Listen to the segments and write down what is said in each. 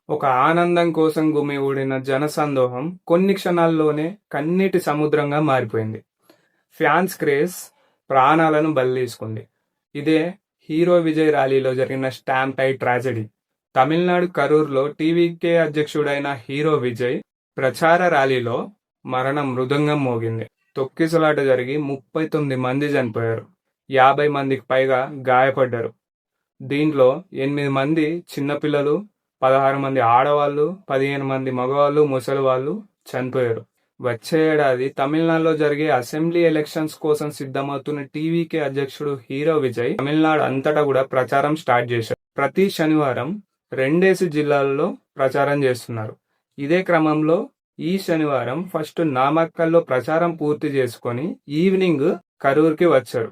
ఒక ఆనందం కోసం గుమిగూడిన జనసందోహం కొన్ని క్షణాల్లోనే కన్నీటి సముద్రంగా మారిపోయింది. ఫ్యాన్స్ క్రేజ్ ప్రాణాలను బలితీసుకుంది. ఇదే హీరో విజయ్ ర్యాలీలో జరిగిన స్టాంపైడ్ ట్రాజెడీ. తమిళనాడు కరూర్లో టీవీకే అధ్యక్షుడైన హీరో విజయ్ ప్రచార ర్యాలీలో మరణ మృదంగం మోగింది. తొక్కిసలాట జరిగి 39 మంది చనిపోయారు. 50 మందికి పైగా గాయపడ్డారు. దీంట్లో 8 మంది చిన్నపిల్లలు, 16 మంది ఆడవాళ్లు, 15 మంది మగవాళ్ళు, ముసలి వాళ్ళు చనిపోయారు. వచ్చే ఏడాది తమిళనాడులో జరిగే అసెంబ్లీ ఎలక్షన్స్ కోసం సిద్ధమవుతున్న టీవీకే అధ్యక్షుడు హీరో విజయ్ తమిళనాడు అంతటా కూడా ప్రచారం స్టార్ట్ చేశారు. ప్రతి శనివారం 2 జిల్లాల్లో ప్రచారం చేస్తున్నారు. ఇదే క్రమంలో ఈ శనివారం ఫస్ట్ నామక్కల్లో ప్రచారం పూర్తి చేసుకొని ఈవినింగ్ కరూర్కి వచ్చారు.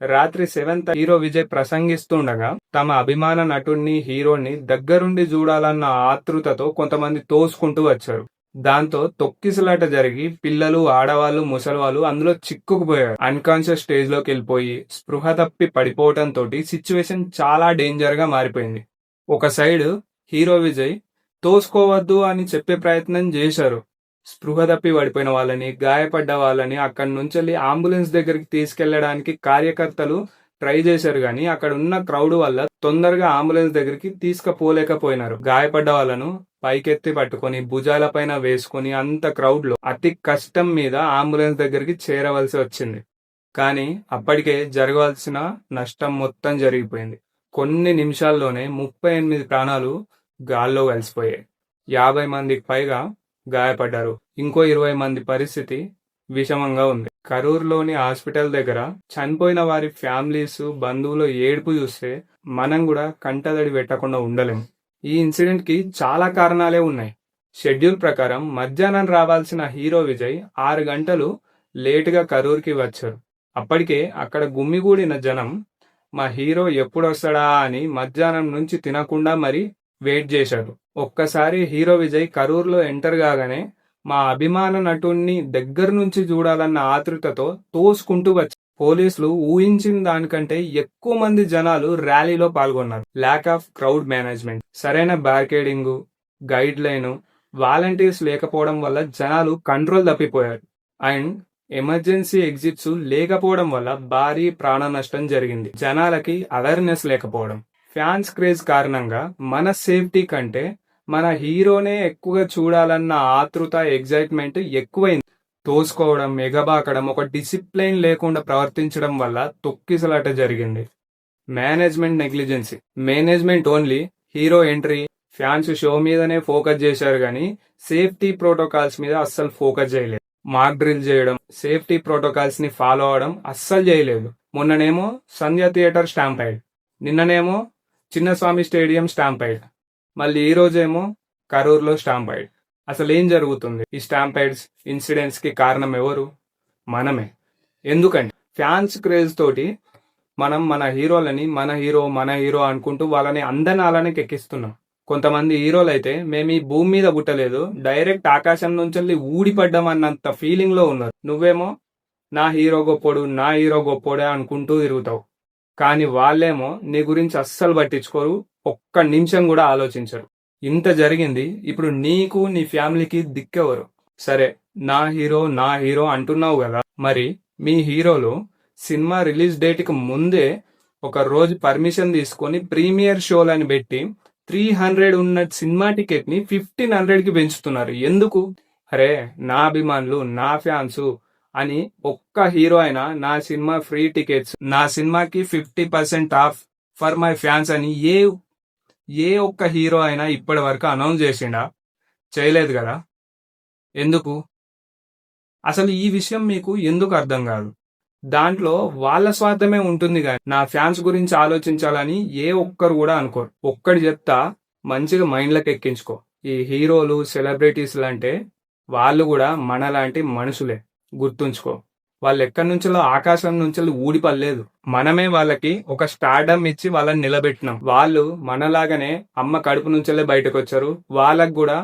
రాత్రి 7th హీరో విజయ్ ప్రసంగిస్తుండగా తమ అభిమాన నటుడిని, హీరోని దగ్గరుండి చూడాలన్న ఆతృతతో కొంతమంది తోసుకుంటూ వచ్చారు. దాంతో తొక్కిసలాట జరిగి పిల్లలు, ఆడవాళ్లు, ముసలివాళ్ళు అందులో చిక్కుకుపోయారు. అన్కాన్షియస్ స్టేజ్ లోకి వెళ్ళిపోయి స్పృహ తప్పి పడిపోవడంతో సిచ్యువేషన్ చాలా డేంజర్ గా మారిపోయింది. ఒక సైడ్ హీరో విజయ్ తోసుకోవద్దు అని చెప్పే ప్రయత్నం చేశారు. స్పృహ తప్పి పడిపోయిన వాళ్ళని, గాయపడ్డ వాళ్ళని అక్కడి నుంచి అంబులెన్స్ దగ్గరికి తీసుకెళ్లడానికి కార్యకర్తలు ట్రై చేశారు, కానీ అక్కడ ఉన్న క్రౌడ్ వల్ల తొందరగా అంబులెన్స్ దగ్గరికి తీసుకుపోలేకపోయినారు. గాయపడ్డ వాళ్ళను పైకెత్తి పట్టుకొని భుజాల పైన వేసుకుని అంత క్రౌడ్ లో అతి కష్టం మీద అంబులెన్స్ దగ్గరికి చేరవలసి వచ్చింది. కానీ అప్పటికే జరగవలసిన నష్టం మొత్తం జరిగిపోయింది. కొన్ని నిమిషాల్లోనే 38 ప్రాణాలు గాల్లో కలిసిపోయాయి. 50 మందికి పైగా గాయపడ్డారు. ఇంకో 20 మంది పరిస్థితి విషమంగా ఉంది. కరూర్లోని హాస్పిటల్ దగ్గర చనిపోయిన వారి ఫ్యామిలీస్, బంధువులు ఏడుపు చూస్తే మనం కూడా కంటదడి పెట్టకుండా ఉండలేము. ఈ ఇన్సిడెంట్ కి చాలా కారణాలే ఉన్నాయి. షెడ్యూల్ ప్రకారం మధ్యాహ్నం రావాల్సిన హీరో విజయ్ 6 గంటలు లేటుగా కరూర్కి వచ్చారు. అప్పటికే అక్కడ గుమ్మిగూడిన జనం మా హీరో ఎప్పుడు వస్తాడా అని మధ్యాహ్నం నుంచి తినకుండా మరి వెయిట్ చేశారు. ఒక్కసారి హీరో విజయ్ కరూర్లో ఎంటర్ కాగానే మా అభిమాన నటుణ్ణి దగ్గర నుంచి చూడాలన్న ఆతృతతో తోసుకుంటూ వచ్చారు. పోలీసులు ఊహించిన దానికంటే ఎక్కువ మంది జనాలు ర్యాలీలో పాల్గొన్నారు. ల్యాక్ ఆఫ్ క్రౌడ్ మేనేజ్మెంట్, సరైన బ్యారికేడింగ్, గైడ్ లైన్, వాలంటీర్స్ లేకపోవడం వల్ల జనాలు కంట్రోల్ తప్పిపోయారు. అండ్ ఎమర్జెన్సీ ఎగ్జిట్స్ లేకపోవడం వల్ల భారీ ప్రాణ నష్టం జరిగింది. జనాలకి అవేర్నెస్ లేకపోవడం, ఫ్యాన్స్ క్రేజ్ కారణంగా మన సేఫ్టీ కంటే మన హీరోనే ఎక్కువగా చూడాలన్న ఆతృత, ఎగ్జైట్మెంట్ ఎక్కువైంది. తోసుకోవడం, ఎగబాకడం, ఒక డిసిప్లైన్ లేకుండా ప్రవర్తించడం వల్ల తొక్కిసలాట జరిగింది. Management negligence. Management only hero entry, fans show మీదనే ఫోకస్ చేశారు, కానీ సేఫ్టీ ప్రోటోకాల్స్ మీద అస్సలు ఫోకస్ చేయలేదు. మాక్ డ్రిల్ చేయడం, సేఫ్టీ ప్రోటోకాల్స్ ని ఫాలో అవడం అస్సలు చేయలేదు. మొన్ననేమో సంధ్య థియేటర్ స్టాంపైడ్, నిన్ననేమో చిన్నస్వామి స్టేడియం స్టాంపైడ్, మళ్ళీ ఈ రోజేమో కరూర్లో స్టాంపైడ్. అసలు ఏం జరుగుతుంది? ఈ స్టాంపైడ్స్ ఇన్సిడెంట్స్ కి కారణం ఎవరు? మనమే. ఎందుకంటే ఫ్యాన్స్ క్రేజ్ తోటి మనం మన హీరోలని మన హీరో అనుకుంటూ వాళ్ళని అందనాలని ఎక్కిస్తున్నాం. కొంతమంది హీరోలు అయితే మేము ఈ భూమి మీద పుట్టలేదు, డైరెక్ట్ ఆకాశం నుంచి ఊడిపడ్డాం అన్నంత ఫీలింగ్ లో ఉన్నారు. నువ్వేమో నా హీరో గొప్పోడే అనుకుంటూ తిరుగుతావు, కానీ వాళ్ళేమో నీ గురించి అస్సలు పట్టించుకోరు, ఒక్క నిమిషం కూడా ఆలోచించరు. ఇంత జరిగింది, ఇప్పుడు నీకు, నీ ఫ్యామిలీకి దిక్కెవరు? సరే, నా హీరో అంటున్నావు కదా, మరి మీ హీరోలు సినిమా రిలీజ్ డేట్ కి ముందే ఒక రోజు పర్మిషన్ తీసుకొని ప్రీమియర్ షోలని పెట్టి 300 ఉన్న సినిమా టికెట్ ని 1500కి పెంచుతున్నారు. ఎందుకు? అరే, నా అభిమానులు, నా ఫ్యాన్స్ అని ఒక్క హీరో అయినా నా సినిమా ఫ్రీ టికెట్స్, నా సినిమాకి 50% ఆఫ్ ఫర్ మై ఫ్యాన్స్ అని ఏ ఒక్క హీరో అయినా ఇప్పటి వరకు అనౌన్స్ చేసిండా? చేయలేదు కదా. ఎందుకు? అసలు ఈ విషయం మీకు ఎందుకు అర్థం కాదు? దాంట్లో వాళ్ళ స్వార్థమే ఉంటుంది, కానీ నా ఫ్యాన్స్ గురించి ఆలోచించాలని ఏ ఒక్కరు కూడా అనుకోరు. ఒక్కటి చెప్తా, మంచిగా మైండ్లకు ఎక్కించుకో. ఈ హీరోలు, సెలబ్రిటీస్ అంటే వాళ్ళు కూడా మనలాంటి మనుషులే, గుర్తుంచుకో. వాళ్ళు ఎక్కడి నుంచో ఆకాశం నుంచి ఊడిపడలేదు. మనమే వాళ్ళకి ఒక స్టార్డమ్ ఇచ్చి వాళ్ళని నిలబెట్టినాం. వాళ్ళు మనలాగానే అమ్మ కడుపు నుంచెల్లే బయటకు వచ్చారు. వాళ్ళకు కూడా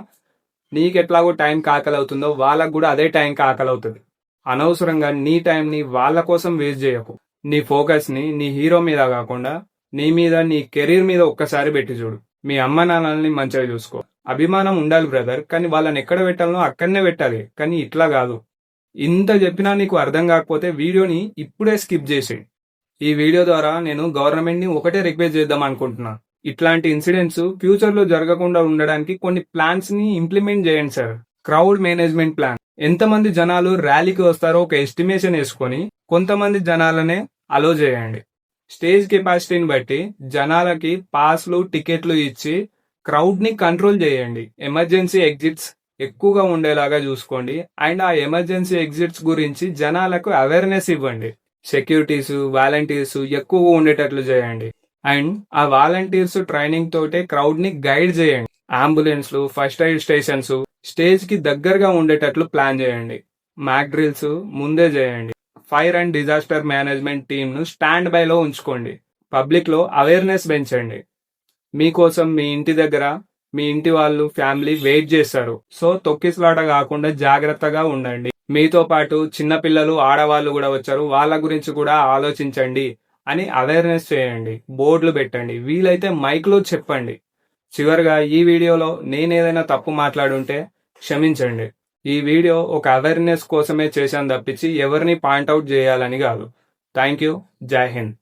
నీకెట్లాగో టైంకి ఆకలి అవుతుందో వాళ్ళకు కూడా అదే టైంకి ఆకలి అవుతుంది. అనవసరంగా నీ టైంని వాళ్ళ కోసం వేస్ట్ చేయకు. నీ ఫోకస్ ని నీ హీరో మీద కాకుండా నీ మీద, నీ కెరీర్ మీద ఒక్కసారి పెట్టి చూడు. మీ అమ్మ నాన్నల్ని మంచిగా చూసుకో. అభిమానం ఉండాలి బ్రదర్, కానీ వాళ్ళని ఎక్కడ పెట్టాలనో అక్కడనే పెట్టాలి, కానీ ఇట్లా కాదు. ఇంత చెప్పినా నీకు అర్థం కాకపోతే వీడియోని ఇప్పుడే స్కిప్ చేసేయి. ఈ వీడియో ద్వారా నేను గవర్నమెంట్ని ఒకటే రిక్వెస్ట్ చేద్దాం అనుకుంటున్నా. ఇట్లాంటి ఇన్సిడెంట్స్ ఫ్యూచర్లో జరగకుండా ఉండడానికి కొన్ని ప్లాన్స్ని ఇంప్లిమెంట్ చేయండి సార్. Crowd management plan. ఎంతమంది జనాలు ర్యాలీకి వస్తారో ఒక ఎస్టిమేషన్ వేసుకొని కొంతమంది జనాలనే అలో చేయండి. స్టేజ్ కెపాసిటీని బట్టి జనాలకి పాస్లు టికెట్లు ఇచ్చి క్రౌడ్ని కంట్రోల్ చేయండి. ఎమర్జెన్సీ ఎగ్జిట్స్ ఎక్కువగా ఉండేలాగా చూసుకోండి. అండ్ ఆ ఎమర్జెన్సీ ఎగ్జిట్స్ గురించి జనాలకు అవేర్నెస్ ఇవ్వండి. సెక్యూరిటీస్, వాలంటీర్స్ ఎక్కువగా ఉండేటట్లు చేయండి. అండ్ ఆ వాలంటీర్స్ ట్రైనింగ్ తోటే క్రౌడ్ ని గైడ్ చేయండి. అంబులెన్స్లు, ఫస్ట్ ఎయిడ్ స్టేషన్స్ స్టేజ్ కి దగ్గరగా ఉండేటట్లు ప్లాన్ చేయండి. మ్యాక్ డ్రిల్స్ ముందే చేయండి. Fire and disaster management team ను స్టాండ్ బై లో ఉంచుకోండి. పబ్లిక్ లో అవేర్నెస్ పెంచండి. మీకోసం మీ ఇంటి దగ్గర మీ ఇంటి వాళ్ళు, ఫ్యామిలీ వెయిట్ చేస్తారు. సో తొక్కిసలాట కాకుండా జాగ్రత్తగా ఉండండి. మీతో పాటు చిన్నపిల్లలు, ఆడవాళ్ళు కూడా వచ్చారు, వాళ్ళ గురించి కూడా ఆలోచించండి అని అవేర్నెస్ చేయండి. బోర్డులు పెట్టండి, వీలైతే మైక్లో చెప్పండి. చివరిగా ఈ వీడియోలో నేనేదైనా తప్పు మాట్లాడుంటే క్షమించండి. ఈ వీడియో ఒక అవేర్నెస్ కోసమే చేశాను తప్పించి ఎవరిని పాయింట్అవుట్ చేయాలని కాదు. Thank you. జై హింద్.